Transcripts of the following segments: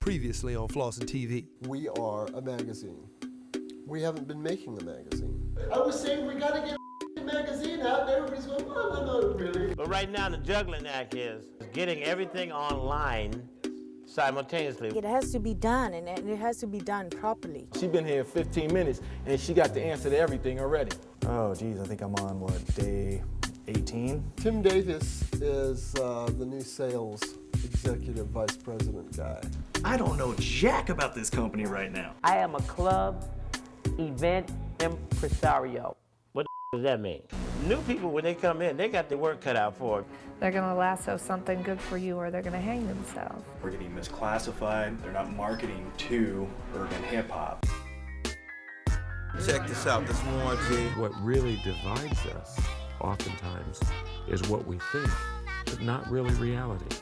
Previously on Flossin TV. We are a magazine. We haven't been making a magazine. I was saying we gotta get a magazine out, and everybody's going, oh, no, really. But right now, the juggling act is getting everything online simultaneously. It has to be done, and it has to be done properly. She's been here 15 minutes, and she got the answer to everything already. Oh, geez, I think I'm on, day 18? Tim Davis is the new sales executive vice president guy. I don't know jack about this company right now. I am a club event impresario. What does that mean? New people, when they come in, they got their work cut out for it. They're gonna lasso something good for you or they're gonna hang themselves. We're getting misclassified. They're not marketing to urban hip hop. Check this out, this Warren G. What really divides us, oftentimes, is what we think, but not really reality.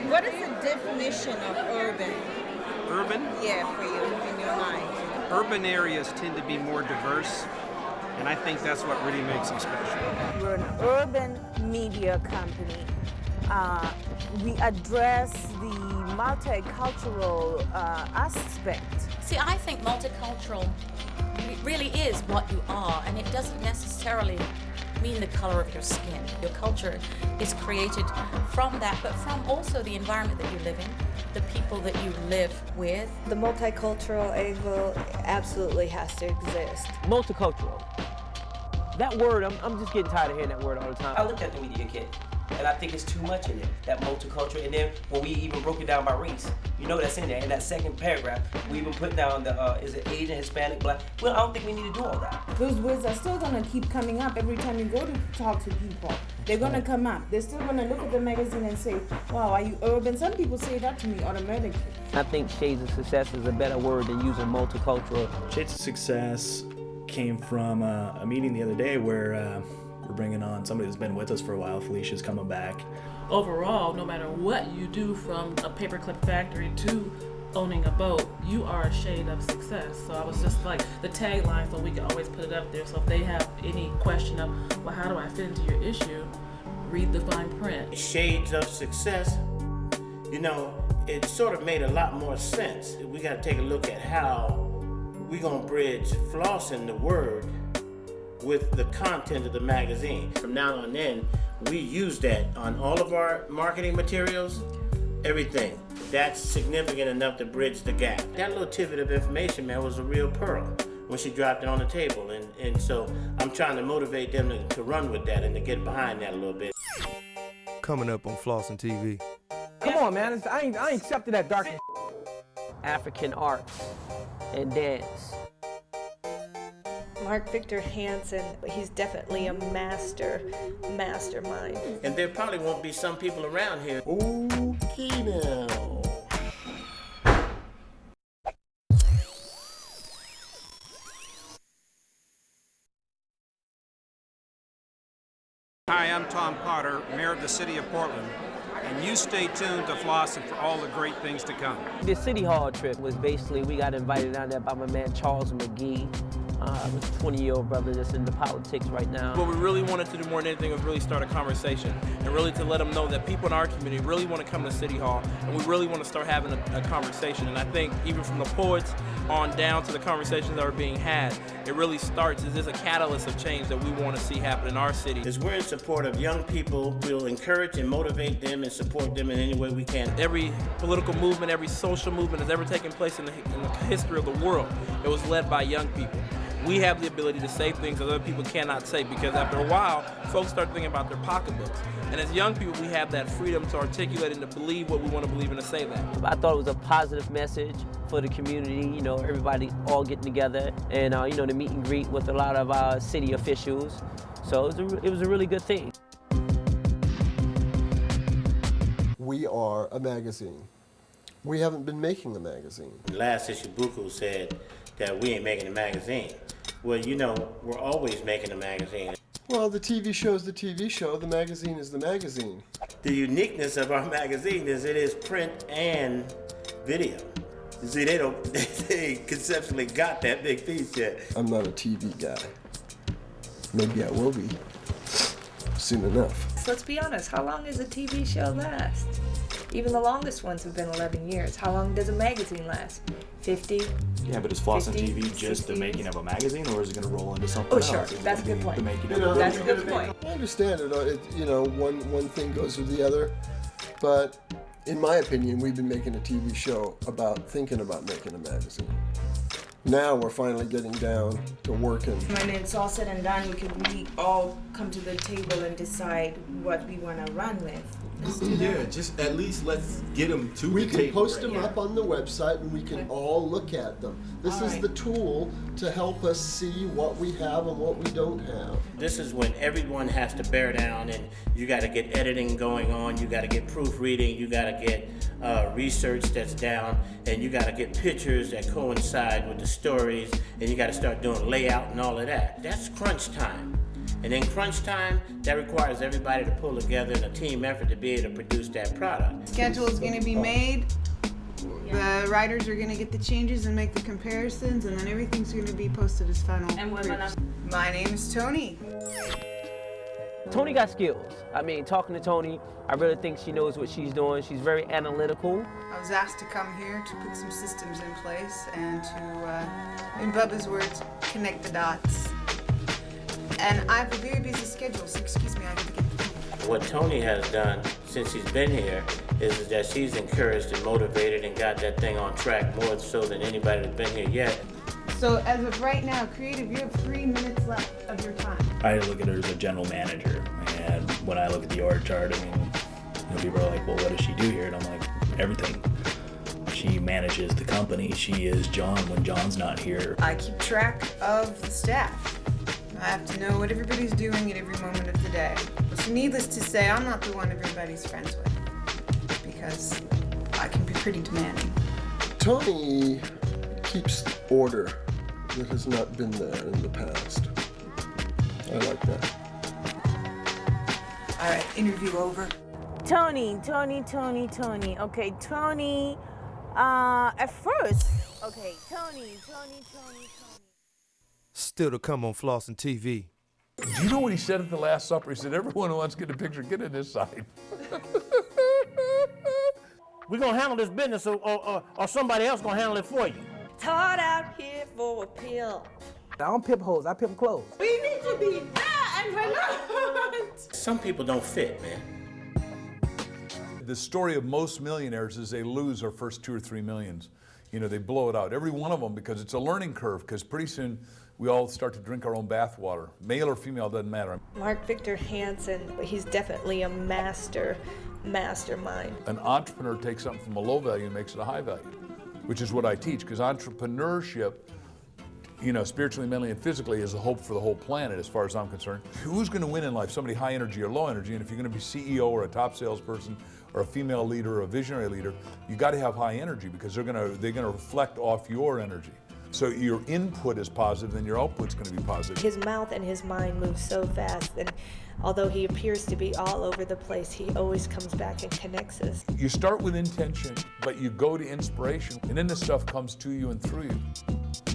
What is the definition of urban? Urban? Yeah, for you, in your mind. Urban areas tend to be more diverse, and I think that's what really makes them special. We're an urban media company. We address the multicultural aspect. See, I think multicultural really is what you are, and it doesn't necessarily mean the color of your skin. Your culture is created from that, but from also the environment that you live in, the people that you live with. The multicultural angle absolutely has to exist. Multicultural. That word, I'm just getting tired of hearing that word all the time. I look at the media kit, and I think it's too much in there, that multicultural. And then when we even broke it down by race, you know that's in there. In that second paragraph, we even put down the, is it Asian, Hispanic, Black? Well, I don't think we need to do all that. Those words are still gonna keep coming up every time you go to talk to people. They're gonna come up. They're still gonna look at the magazine and say, wow, are you urban? Some people say that to me automatically. I think Shades of Success is a better word than using multicultural. Shades of Success came from a meeting the other day where we're bringing on somebody that's been with us for a while. Felicia's coming back. Overall, no matter what you do, from a paperclip factory to owning a boat, you are a shade of success. So I was just like, the tagline, so we can always put it up there. So if they have any question of, well, how do I fit into your issue, read the fine print. Shades of Success, you know, it sort of made a lot more sense. We got to take a look at how we're going to bridge Flossin, the word, with the content of the magazine. From now on in, we use that on all of our marketing materials, everything. That's significant enough to bridge the gap. That little tidbit of information, man, was a real pearl when she dropped it on the table. And so I'm trying to motivate them to run with that and to get behind that a little bit. Coming up on Flossin TV. Come on, man, I ain't accepting that dark African arts and dance. Mark Victor Hansen, he's definitely a mastermind. And there probably won't be some people around here. Okay now. Hi, I'm Tom Potter, Mayor of the City of Portland, and you stay tuned to Flossin for all the great things to come. The City Hall trip was basically, we got invited down there by my man Charles McGee. A 20-year-old brother that's into politics right now. What we really wanted to do more than anything was really start a conversation and really to let them know that people in our community really want to come to City Hall and we really want to start having a conversation. And I think even from the poets on down to the conversations that are being had, it really starts as a catalyst of change that we want to see happen in our city. As we're in support of young people, we'll encourage and motivate them and support them in any way we can. Every political movement, every social movement that's ever taken place in the history of the world, it was led by young people. we have the ability to say things that other people cannot say, because after a while, folks start thinking about their pocketbooks. And as young people, we have that freedom to articulate and to believe what we want to believe and to say that. I thought it was a positive message for the community, you know, everybody all getting together and, you know, the meet and greet with a lot of our city officials. So it was a really good thing. We are a magazine. We haven't been making a magazine. Last issue, Buku said that we ain't making a magazine. Well, you know, we're always making a magazine. Well, the TV show is the TV show. The magazine is the magazine. The uniqueness of our magazine is it is print and video. You see, they conceptually got that big piece yet. I'm not a TV guy. Maybe I will be soon enough. So let's be honest, how long does a TV show last? Even the longest ones have been 11 years. How long does a magazine last? 50? Yeah, but is Flossin 50, TV just the making of a magazine, or is it going to roll into something Oh, else? sure. Is it That's a gonna good be point. the making of a That's a movie? good point. I understand it. You know, one thing goes with the other, but in my opinion, we've been making a TV show about thinking about making a magazine. Now we're finally getting down to working. When it's all said and done, we all come to the table and decide what we want to run with. Yeah, just at least let's get them to We the can table. post them up on the website and we can all look at them. This is the tool to help us see what we have and what we don't have. This is when everyone has to bear down, and you got to get editing going on, you got to get proofreading, you got to get research that's down, and you got to get pictures that coincide with the stories, and you got to start doing layout and all of that. That's crunch time. And in crunch time, that requires everybody to pull together in a team effort to be able to produce that product. Schedule is going to be made. The writers are going to get the changes and make the comparisons, and then everything's going to be posted as final. And we're gonna. My name is Tony. Tony got skills. I mean, talking to Tony, I really think she knows what she's doing. She's very analytical. I was asked to come here to put some systems in place and to, in Bubba's words, connect the dots. And I have a very busy schedule, so excuse me, I got to get the food. What Tony has done since he's been here is that she's encouraged and motivated and got that thing on track more so than anybody that's been here yet. So as of right now, Creative, you have 3 minutes left of your time. I look at her as a general manager, and when I look at the org chart, I mean, you know, people are like, well, what does she do here? And I'm like, everything. She manages the company. She is John when John's not here. I keep track of the staff. I have to know what everybody's doing at every moment of the day. So needless to say, I'm not the one everybody's friends with, because I can be pretty demanding. Tony keeps order that has not been there in the past. I like that. All right, interview over. Tony. Okay, Tony. At first. Okay, Tony. Still to come on Flossin TV. Do you know what he said at the Last Supper? He said, everyone who wants to get a picture, get in this side. We're going to handle this business or somebody else going to handle it for you. Taught out here for a pill. I don't pimp hoes, I pimp clothes. We need to be there and we're not. Some people don't fit, man. The story of most millionaires is they lose their first 2 or 3 millions. You know, they blow it out. Every one of them, because it's a learning curve, because pretty soon we all start to drink our own bathwater. Male or female, doesn't matter. Mark Victor Hansen, he's definitely a mastermind. An entrepreneur takes something from a low value and makes it a high value, which is what I teach, because entrepreneurship, you know, spiritually, mentally, and physically is a hope for the whole planet as far as I'm concerned. Who's going to win in life? Somebody high energy or low energy? And if you're going to be CEO or a top salesperson or a female leader or a visionary leader, you got to have high energy, because they're going to reflect off your energy. So your input is positive, then your output's going to be positive. His mouth and his mind move so fast, and although he appears to be all over the place, he always comes back and connects us. You start with intention, but you go to inspiration, and then the stuff comes to you and through you.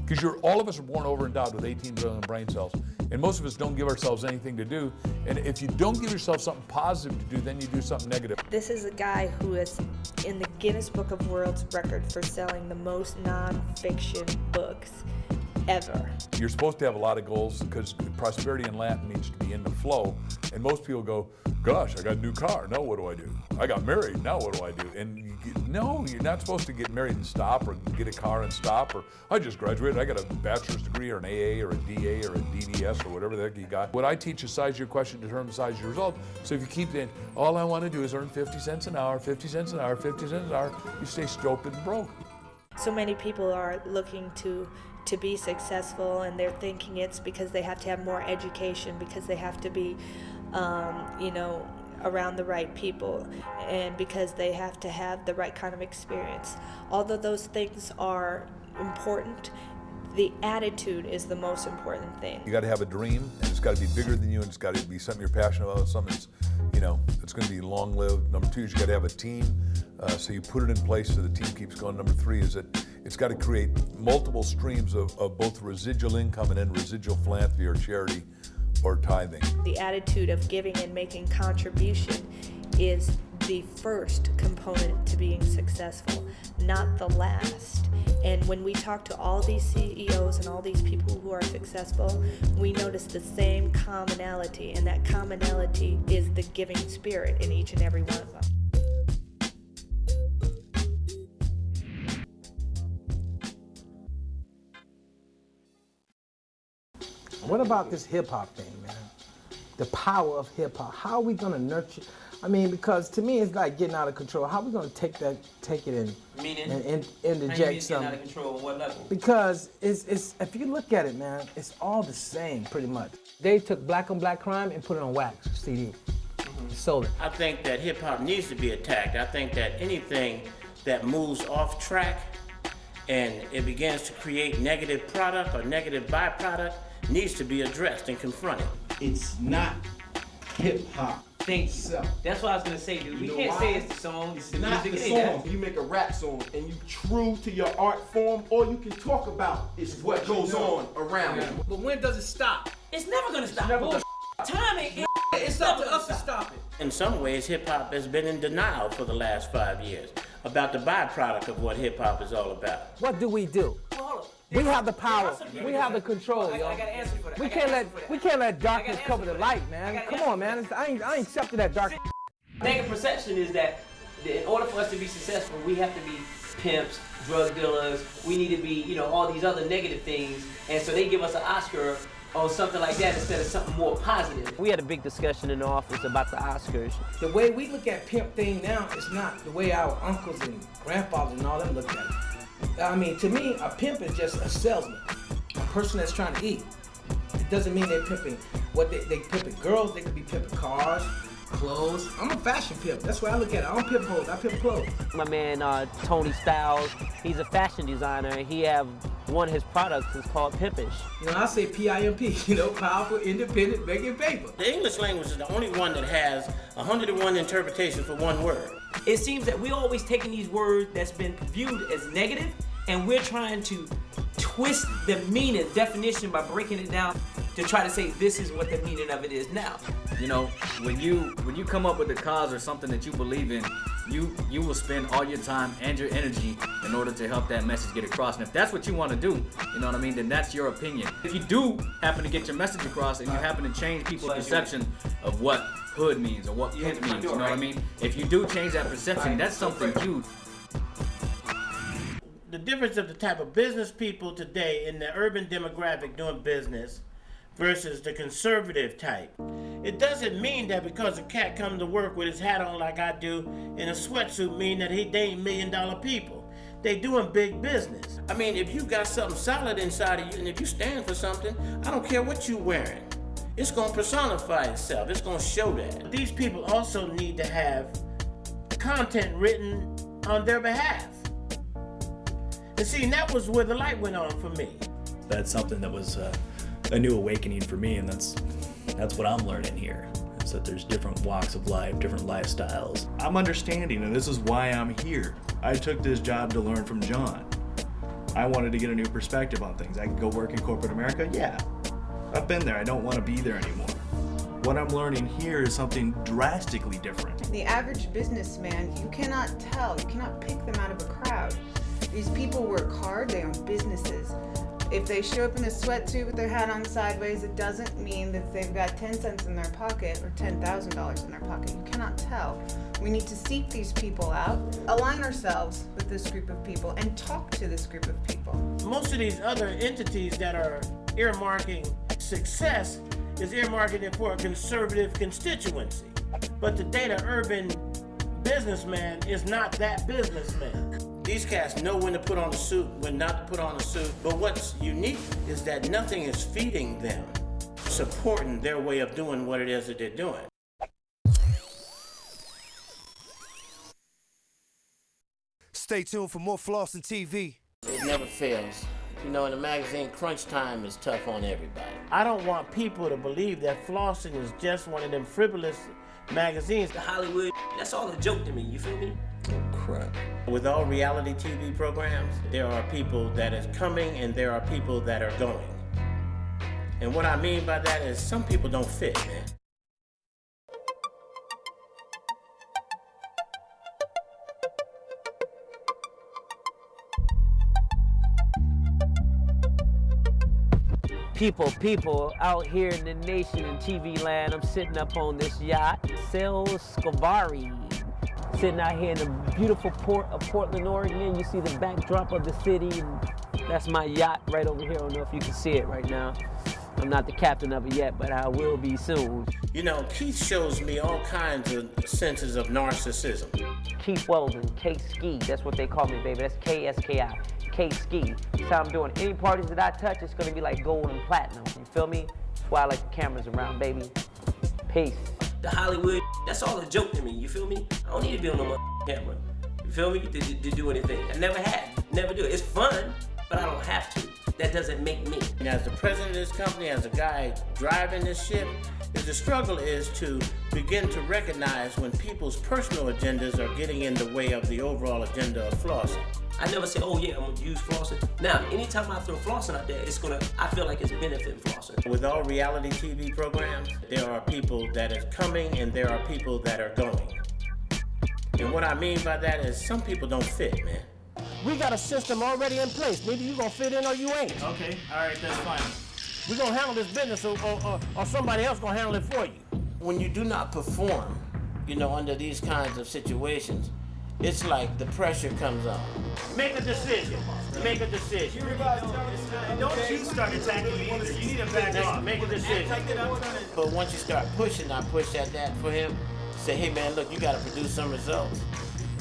Because all of us are born over-endowed with 18 billion brain cells, and most of us don't give ourselves anything to do. And if you don't give yourself something positive to do, then you do something negative. This is a guy who is in the Guinness Book of World Records for selling the most non-fiction books. ever. You're supposed to have a lot of goals because prosperity in Latin means to be in the flow. And most people go, gosh, I got a new car. Now what do I do? I got married. Now what do I do? And no, you're not supposed to get married and stop, or get a car and stop, or I just graduated. I got a bachelor's degree or an AA or a DA or a DDS or whatever the heck you got. What I teach is size of your question determines the size of your result. So if you keep saying, all I want to do is earn 50 cents an hour, 50 cents an hour, 50 cents an hour, you stay stupid and broke. So many people are looking to be successful, and they're thinking it's because they have to have more education, because they have to be, around the right people, and because they have to have the right kind of experience. Although those things are important, the attitude is the most important thing. You got to have a dream, and it's got to be bigger than you, and it's got to be something you're passionate about, something that's, it's going to be long-lived. Number 2 is you got to have a team, so you put it in place so the team keeps going. Number 3 is that it's got to create multiple streams of both residual income and then residual philanthropy or charity or tithing. The attitude of giving and making contribution is the first component to being successful, not the last. And when we talk to all these CEOs and all these people who are successful, we notice the same commonality, and that commonality is the giving spirit in each and every one of them. What about this hip-hop thing, man? The power of hip-hop. How are we going to nurture? I mean, because to me, it's like getting out of control. How are we going to take it and interject something? Out of control on what level? Because it's if you look at it, man, it's all the same, pretty much. They took black on black crime and put it on wax CD. Sold it. I think that hip-hop needs to be attacked. I think that anything that moves off track and it begins to create negative product or negative byproduct needs to be addressed and confronted. It's not hip-hop. Thank you. That's what I was gonna say, dude. We can't say it's the song. It's not the song. You make a rap song and you true to your art form, all you can talk about is what goes on around it. But when does it stop? It's never gonna stop. Timing. It's up to us to stop it. In some ways, hip-hop has been in denial for the last 5 years about the byproduct of what hip-hop is all about. What do? We have the power. We have the control, yo. I got an answer for that. We can't let darkness cover the light, man. Come on, man. I ain't accepting that dark. Negative perception is that in order for us to be successful, we have to be pimps, drug dealers. We need to be, all these other negative things. And so they give us an Oscar on something like that instead of something more positive. We had a big discussion in the office about the Oscars. The way we look at pimp thing now is not the way our uncles and grandfathers and all them look at it. I mean, to me, a pimp is just a salesman, a person that's trying to eat. It doesn't mean they're pimping what they pimping girls. They could be pimping cars, clothes. I'm a fashion pimp. That's why I look at it. I don't pimp hoes. I pimp clothes. My man Tony Styles, he's a fashion designer. He have one of his products is called Pimpish. I say PIMP. Powerful, independent, making paper. The English language is the only one that has 101 interpretations for one word. It seems that we're always taking these words that's been viewed as negative, and we're trying to twist the meaning, definition by breaking it down to try to say this is what the meaning of it is now. When you come up with a cause or something that you believe in, you will spend all your time and your energy in order to help that message get across. And if that's what you want to do, then that's your opinion. If you do happen to get your message across and you happen to change people's perception of what hood means or what pimp means, you know what I mean? If you do change that perception, that's something huge. The difference of the type of business people today in the urban demographic doing business versus the conservative type. It doesn't mean that because a cat comes to work with his hat on like I do in a sweatsuit mean that they ain't $1 million people. They doing big business. I mean, if you got something solid inside of you and if you stand for something, I don't care what you're wearing. It's gonna personify itself. It's gonna show that. These people also need to have content written on their behalf. And see, that was where the light went on for me. That's something that was a new awakening for me, and that's what I'm learning here. Is that there's different walks of life, different lifestyles. I'm understanding, and this is why I'm here. I took this job to learn from John. I wanted to get a new perspective on things. I could go work in corporate America, yeah. I've been there, I don't want to be there anymore. What I'm learning here is something drastically different. The average businessman, you cannot pick them out of a crowd. These people work hard, they own businesses, If they show up in a sweatsuit with their hat on sideways, it doesn't mean that they've got 10 cents in their pocket or $10,000 in their pocket. You cannot tell. We need to seek these people out, align ourselves with this group of people, and talk to this group of people. Most of these other entities that are earmarking success is earmarking it for a conservative constituency. But the data urban businessman is not that businessman. These cats know when to put on a suit, when not to put on a suit. But what's unique is that nothing is feeding them, supporting their way of doing what it is that they're doing. Stay tuned for more Flossin TV. It never fails. You know, in the magazine, crunch time is tough on everybody. I don't want people to believe that Flossin is just one of them frivolous magazines. The Hollywood, that's all a joke to me, you feel me? Oh, crap. With all reality TV programs, there are people that is coming and there are people that are going. And what I mean by that is some people don't fit, man. People out here in the nation in TV land, I'm sitting up on this yacht, Sail Scavari. Sitting out here in the beautiful port of Portland, Oregon. You see the backdrop of the city. And that's my yacht right over here. I don't know if you can see it right now. I'm not the captain of it yet, but I will be soon. You know, Keith shows me all kinds of senses of narcissism. Keith Weldon, K-Ski, that's what they call me, baby. That's K-S-K-I, K-Ski. That's how I'm doing. Any parties that I touch, it's gonna be like gold and platinum. You feel me? That's why I like the cameras around, baby. Peace. The Hollywood, that's all a joke to me, you feel me? I don't need to be on no camera, you feel me, to do anything. I never had, never do it. It's fun, but I don't have to. That doesn't make me. And as the president of this company, as a guy driving this ship, the struggle is to begin to recognize when people's personal agendas are getting in the way of the overall agenda of Flossin. I never say, oh yeah, I'm gonna use Flossin. Now, anytime I throw Flossin out there, I feel like it's benefiting Flossin. With all reality TV programs, there are people that are coming and there are people that are going. And what I mean by that is some people don't fit, man. We got a system already in place. Maybe you gonna fit in or you ain't. Okay, all right, that's fine. We gonna handle this business or somebody else gonna handle it for you. When you do not perform, you know, under these kinds of situations, it's like the pressure comes on. Make a decision. Make a decision. Don't you start attacking me either. You need to back off. Make a decision. But once you start pushing, I push at that for him. Say, hey man, look, you gotta produce some results.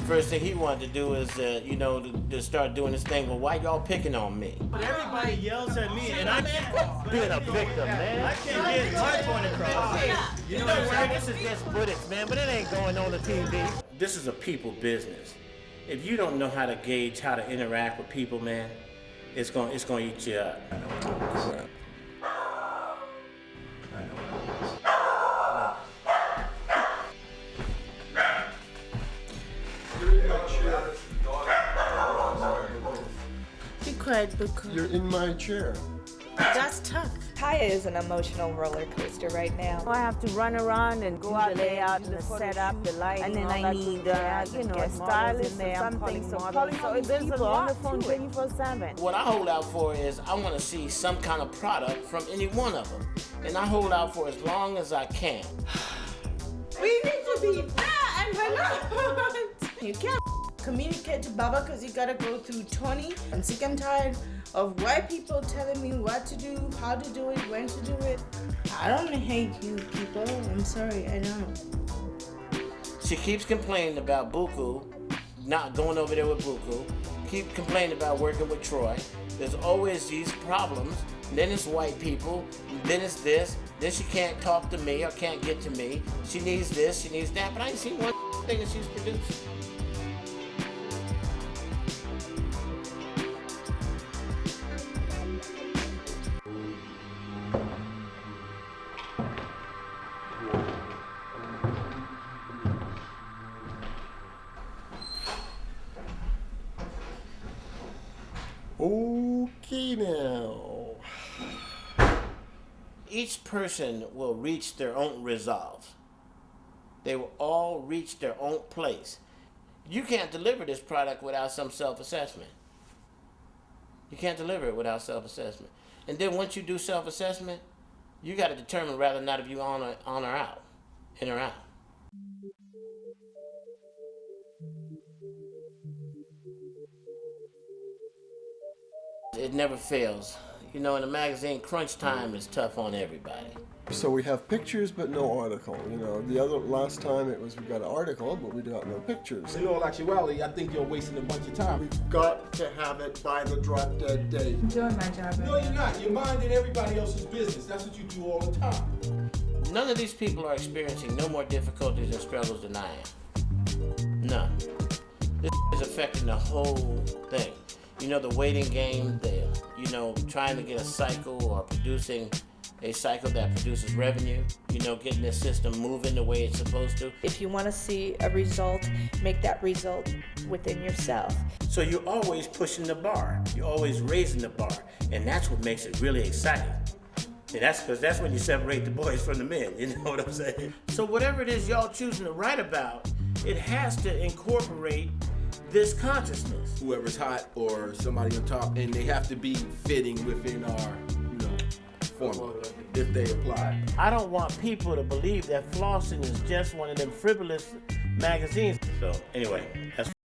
First thing he wanted to do is, to start doing this thing. Well, why y'all picking on me? But everybody yells at me, and I can't being a victim, man. I can't get my point across. You know what? This is just footage, man, but it ain't going on the TV. This is a people business. If you don't know how to gauge how to interact with people, man, it's gonna eat you up. Crap. Be quiet, Booker. You're in my chair. That's tough. Kaya is an emotional roller coaster right now. I have to run around and go out there and the setup, the lighting, and then I need, a stylist or something. So there's a lot on the phone 24/7. What I hold out for is I want to see some kind of product from any one of them, and I hold out for as long as I can. We need to be there, and we're not. You can't communicate to Baba because you gotta go through Tony. I'm sick and tired of white people telling me what to do, how to do it, when to do it. I don't hate you people. I'm sorry, I don't. She keeps complaining about Buku, not going over there with Buku. Keep complaining about working with Troy. There's always these problems. Then it's white people. Then it's this. Then she can't talk to me or can't get to me. She needs this, she needs that. But I ain't seen one thing that she's produced. Okay now. Each person will reach their own resolve. They will all reach their own place. You can't deliver this product without some self-assessment. You can't deliver it without self-assessment. And then once you do self-assessment, you got to determine whether or not if you on or out, in or out. It never fails. You know, in a magazine, crunch time is tough on everybody. So we have pictures but no article. You know, the last time it was we got an article but we got no pictures. In all actuality, I think you're wasting a bunch of time. We've got to have it by the drop dead date. I'm doing my job. No, you're not. You're minding everybody else's business. That's what you do all the time. None of these people are experiencing no more difficulties and struggles than I am. None. This is affecting the whole thing. You know, the waiting game, trying to get a cycle or producing a cycle that produces revenue, getting the system moving the way it's supposed to. If you want to see a result, make that result within yourself. So you're always pushing the bar. You're always raising the bar. And that's what makes it really exciting. And that's because that's when you separate the boys from the men, you know what I'm saying? So whatever it is y'all choosing to write about, it has to incorporate this consciousness. Whoever's hot or somebody on top, and they have to be fitting within our, formula if they apply. I don't want people to believe that Flossin is just one of them frivolous magazines. So anyway, that's